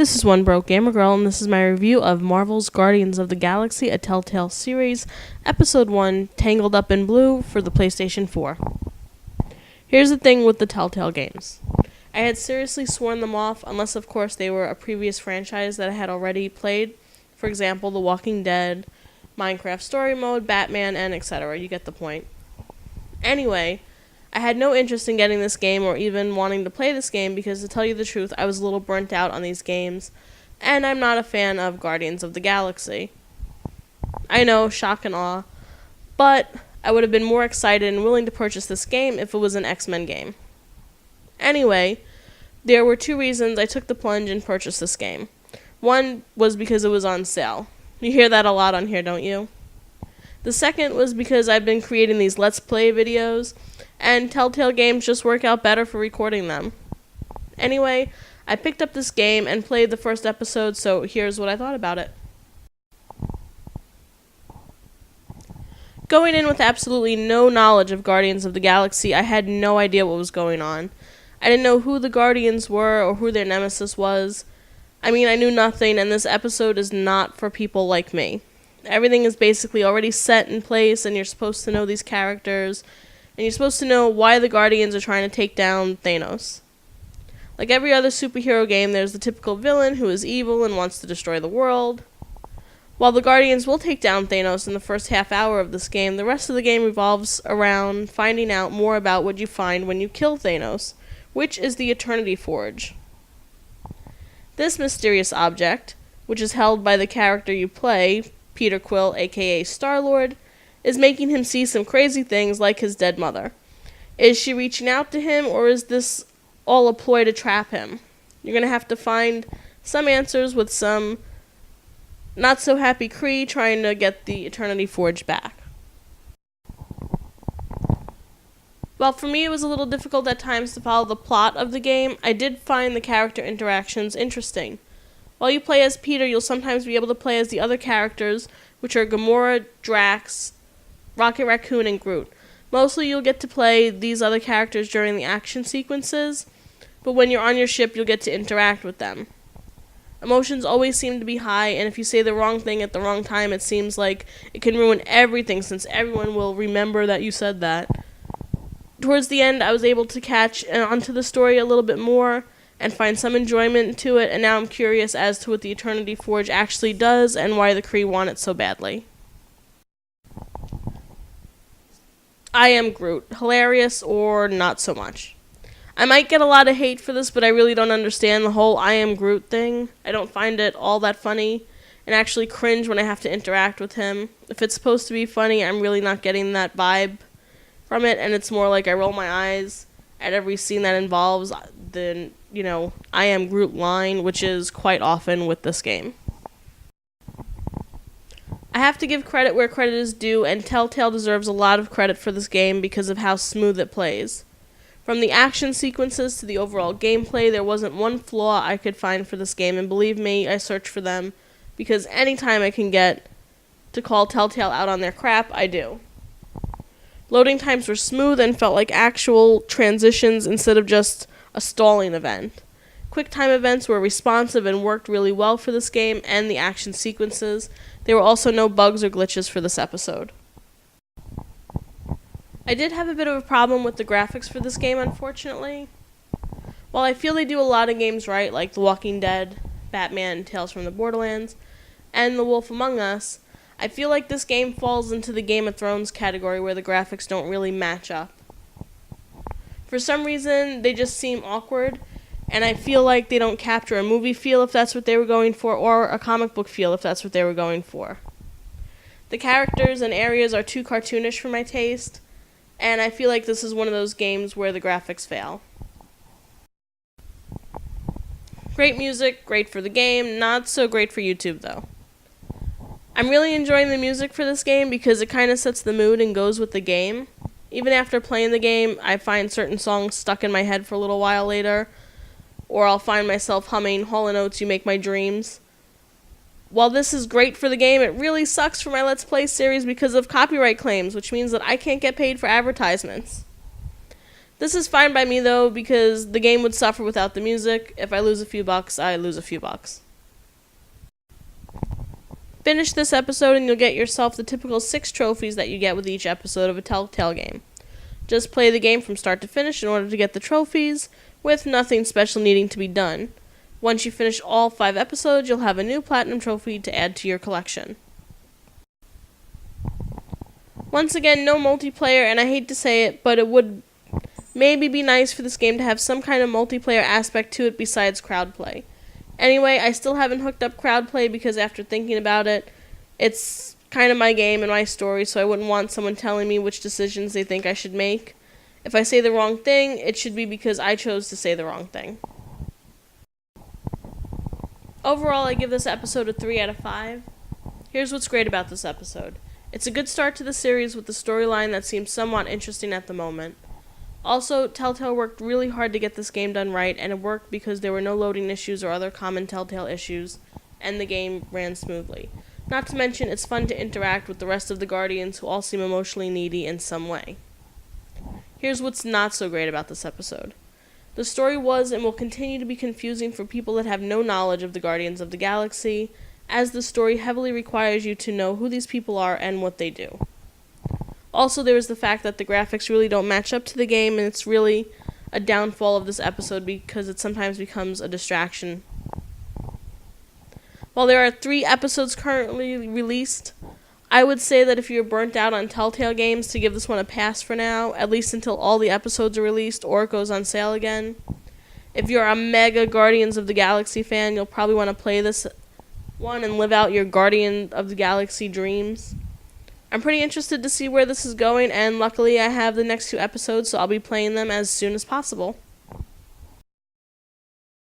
This is One Broke Gamer Girl, and this is my review of Marvel's Guardians of the Galaxy, a Telltale series, Episode 1, Tangled Up in Blue, for the PlayStation 4. Here's the thing with the Telltale games. I had seriously sworn them off, unless of course they were a previous franchise that I had already played. For example, The Walking Dead, Minecraft Story Mode, Batman, and etc. You get the point. Anyway, I had no interest in getting this game or even wanting to play this game because, to tell you the truth, I was a little burnt out on these games, and I'm not a fan of Guardians of the Galaxy. I know, shock and awe, but I would have been more excited and willing to purchase this game if it was an X-Men game. Anyway, there were two reasons I took the plunge and purchased this game. One was because it was on sale. You hear that a lot on here, don't you? The second was because I've been creating these Let's Play videos, and Telltale games just work out better for recording them. Anyway, I picked up this game and played the first episode, so here's what I thought about it. Going in with absolutely no knowledge of Guardians of the Galaxy, I had no idea what was going on. I didn't know who the Guardians were or who their nemesis was. I mean, I knew nothing, and this episode is not for people like me. Everything is basically already set in place, and you're supposed to know these characters, and you're supposed to know why the Guardians are trying to take down Thanos. Like every other superhero game, there's the typical villain who is evil and wants to destroy the world. While the Guardians will take down Thanos in the first half hour of this game, the rest of the game revolves around finding out more about what you find when you kill Thanos, which is the Eternity Forge. This mysterious object, which is held by the character you play, Peter Quill, aka Star-Lord, is making him see some crazy things like his dead mother. Is she reaching out to him, or is this all a ploy to trap him? You're going to have to find some answers with some not-so-happy Kree trying to get the Eternity Forge back. While for me it was a little difficult at times to follow the plot of the game, I did find the character interactions interesting. While you play as Peter, you'll sometimes be able to play as the other characters, which are Gamora, Drax, Rocket Raccoon, and Groot. Mostly you'll get to play these other characters during the action sequences, but when you're on your ship, you'll get to interact with them. Emotions always seem to be high, and if you say the wrong thing at the wrong time, it seems like it can ruin everything since everyone will remember that you said that. Towards the end, I was able to catch onto the story a little bit more and find some enjoyment to it, and now I'm curious as to what the Eternity Forge actually does and why the Kree want it so badly. I am Groot. Hilarious or not so much. I might get a lot of hate for this, but I really don't understand the whole I am Groot thing. I don't find it all that funny, and actually cringe when I have to interact with him. If it's supposed to be funny, I'm really not getting that vibe from it, and it's more like I roll my eyes at every scene that involves the, I am Groot line, which is quite often with this game. I have to give credit where credit is due, and Telltale deserves a lot of credit for this game because of how smooth it plays. From the action sequences to the overall gameplay, there wasn't one flaw I could find for this game, and believe me, I search for them, because anytime I can get to call Telltale out on their crap, I do. Loading times were smooth and felt like actual transitions instead of just a stalling event. QuickTime events were responsive and worked really well for this game and the action sequences. There were also no bugs or glitches for this episode. I did have a bit of a problem with the graphics for this game, unfortunately. While I feel they do a lot of games right, like The Walking Dead, Batman, Tales from the Borderlands, and The Wolf Among Us, I feel like this game falls into the Game of Thrones category where the graphics don't really match up. For some reason, they just seem awkward, and I feel like they don't capture a movie feel if that's what they were going for, or a comic book feel if that's what they were going for. The characters and areas are too cartoonish for my taste, and I feel like this is one of those games where the graphics fail. Great music, great for the game, not so great for YouTube though. I'm really enjoying the music for this game because it kind of sets the mood and goes with the game. Even after playing the game, I find certain songs stuck in my head for a little while later, or I'll find myself humming Hall & Oates' You Make My Dreams. While this is great for the game, it really sucks for my Let's Play series because of copyright claims, which means that I can't get paid for advertisements. This is fine by me though, because the game would suffer without the music. If I lose a few bucks, I lose a few bucks. Finish this episode and you'll get yourself the typical 6 trophies that you get with each episode of a Telltale game. Just play the game from start to finish in order to get the trophies, with nothing special needing to be done. Once you finish all 5 episodes, you'll have a new platinum trophy to add to your collection. Once again, no multiplayer, and I hate to say it, but it would maybe be nice for this game to have some kind of multiplayer aspect to it besides crowd play. Anyway, I still haven't hooked up crowd play because after thinking about it, it's kind of my game and my story, so I wouldn't want someone telling me which decisions they think I should make. If I say the wrong thing, it should be because I chose to say the wrong thing. Overall, I give this episode a 3 out of 5. Here's what's great about this episode. It's a good start to the series with a storyline that seems somewhat interesting at the moment. Also, Telltale worked really hard to get this game done right, and it worked because there were no loading issues or other common Telltale issues, and the game ran smoothly. Not to mention, it's fun to interact with the rest of the Guardians who all seem emotionally needy in some way. Here's what's not so great about this episode. The story was and will continue to be confusing for people that have no knowledge of the Guardians of the Galaxy, as the story heavily requires you to know who these people are and what they do. Also, there is the fact that the graphics really don't match up to the game, and it's really a downfall of this episode because it sometimes becomes a distraction. While there are 3 episodes currently released, I would say that if you're burnt out on Telltale games, to give this one a pass for now, at least until all the episodes are released or it goes on sale again. If you're a mega Guardians of the Galaxy fan, you'll probably want to play this one and live out your Guardian of the Galaxy dreams. I'm pretty interested to see where this is going, and luckily I have the next 2 episodes, so I'll be playing them as soon as possible.